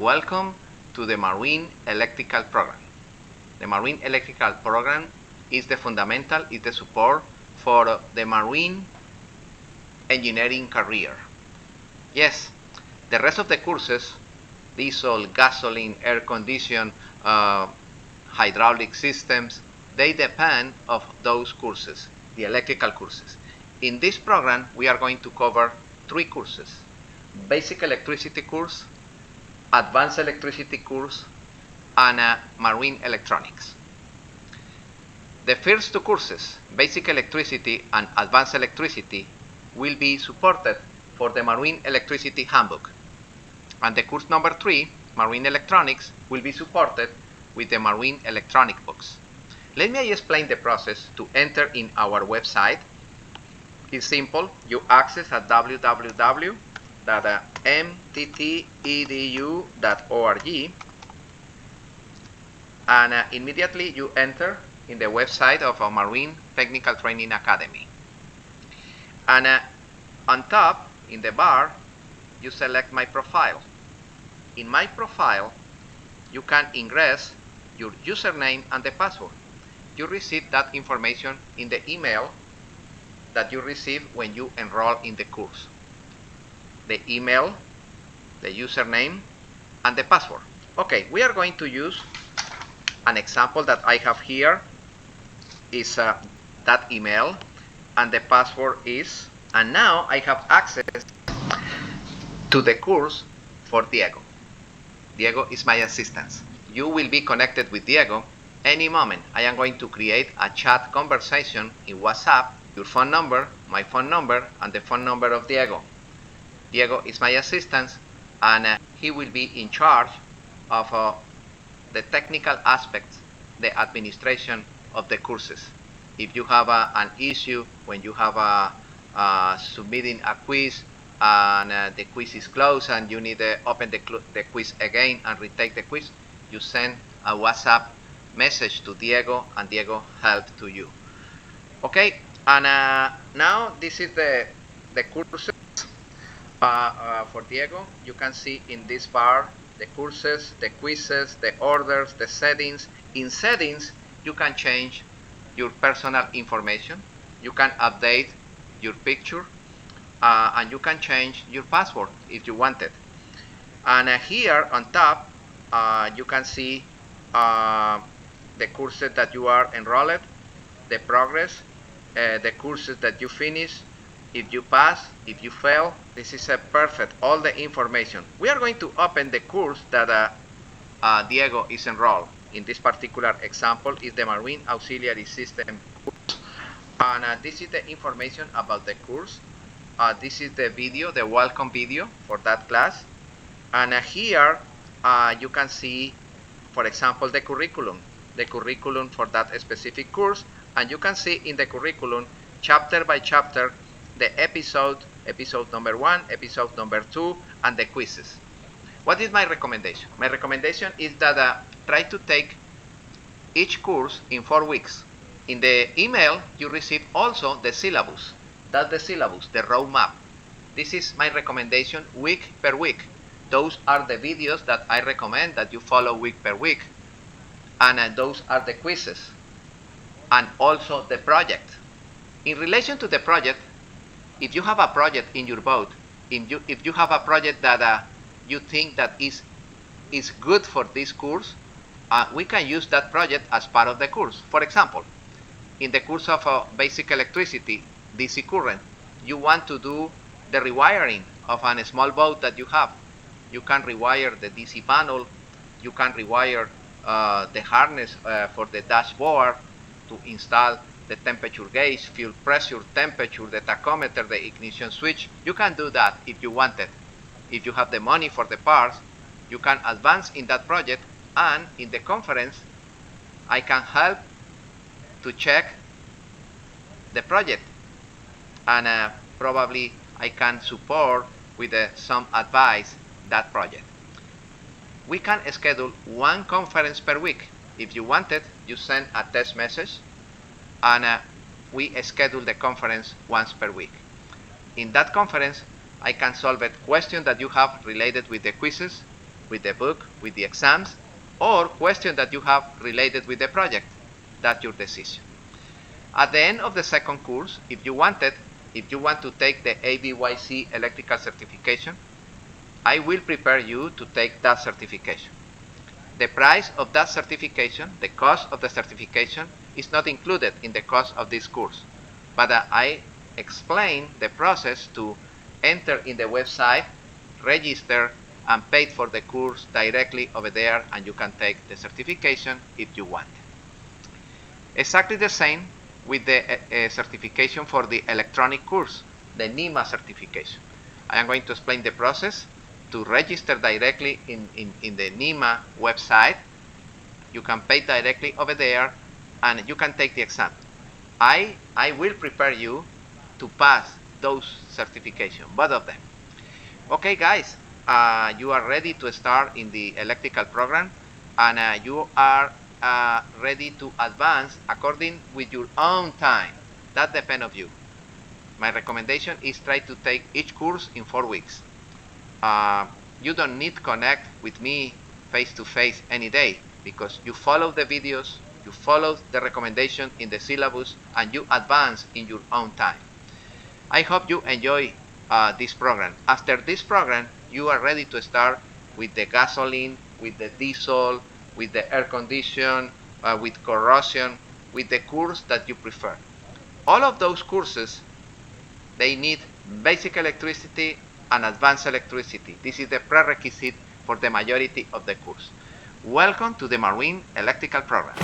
Welcome to the Marine Electrical Program. The Marine Electrical Program is the fundamental, is the support for the marine engineering career. Yes, the rest of the courses, diesel, gasoline, air condition, hydraulic systems, they depend of those courses, the electrical courses. In this program, we are going to cover 3 courses: basic electricity course, advanced electricity course, and marine electronics. The first 2 courses, basic electricity and advanced electricity, will be supported for the marine electricity handbook. And the course number 3, marine electronics, will be supported with the marine electronic books. Let me explain the process to enter in our website. It's simple. You access at www.mttedu.org, and immediately you enter in the website of a Marine Technical Training Academy. And on top, in the bar, you select My Profile. In My Profile, you can ingress your username and the password. You receive that information in the email that you receive when you enroll in the course. The email, the username, and the password. Okay, we are going to use an example that I have here. Is that email, and the password is, and now I have access to the course for Diego. Diego is my assistant. You will be connected with Diego any moment. I am going to create a chat conversation in WhatsApp, your phone number, my phone number, and the phone number of Diego. Diego is my assistant, and he will be in charge of the technical aspects, the administration of the courses. If you have an issue when you have submitting a quiz and the quiz is closed and you need to open the quiz again and retake the quiz, you send a WhatsApp message to Diego and Diego help to you. Okay, and now this is the courses for Diego. You can see in this bar the courses, the quizzes, the orders, the settings. In settings, you can change your personal information. You can update your picture, and you can change your password if you want it. And here on top, you can see the courses that you are enrolled, the progress, the courses that you finish, if you pass, if you fail. This is perfect, all the information. We are going to open the course that Diego is enrolled. In this particular example is the Marine Auxiliary System course. And this is the information about the course. This is the video, the welcome video for that class. And here you can see, for example, the curriculum for that specific course. And you can see in the curriculum, chapter by chapter, the episode number 1, episode number 2, and the quizzes. What is my recommendation? My recommendation is that try to take each course in 4 weeks. In the email, you receive also the syllabus. That's the syllabus, the roadmap. This is my recommendation week per week. Those are the videos that I recommend that you follow week per week. And those are the quizzes. And also the project. In relation to the project, if you have a project in your boat, if you have a project that you think that is good for this course, we can use that project as part of the course. For example, in the course of basic electricity, DC current, you want to do the rewiring of a small boat that you have. You can rewire the DC panel, you can rewire the harness for the dashboard to install the temperature gauge, fuel pressure, temperature, the tachometer, the ignition switch. You can do that if you want it. If you have the money for the parts, you can advance in that project, and in the conference, I can help to check the project, and probably I can support with some advice that project. We can schedule 1 conference per week. If you want it, you send a text message, and we schedule the conference once per week. In that conference, I can solve a question that you have related with the quizzes, with the book, with the exams, or questions that you have related with the project. That's your decision. At the end of the second course, if you want to take the ABYC electrical certification, I will prepare you to take that certification. The price of that certification, the cost of the certification, is not included in the cost of this course, but I explain the process to enter in the website, register, and pay for the course directly over there, and you can take the certification if you want. Exactly the same with the certification for the electronic course, the NEMA certification. I am going to explain the process to register directly in the NEMA website. You can pay directly over there, and you can take the exam. I will prepare you to pass those certifications, both of them. Okay, guys, you are ready to start in the electrical program, and you are ready to advance according with your own time. That depends on you. My recommendation is try to take each course in 4 weeks. You don't need to connect with me face-to-face any day, because you follow the videos, you follow the recommendation in the syllabus, and you advance in your own time. I hope you enjoy this program. After this program, you are ready to start with the gasoline, with the diesel, with the air condition, with corrosion, with the course that you prefer. All of those courses, they need basic electricity and advanced electricity. This is the prerequisite for the majority of the course. Welcome to the Marine Electrical Program.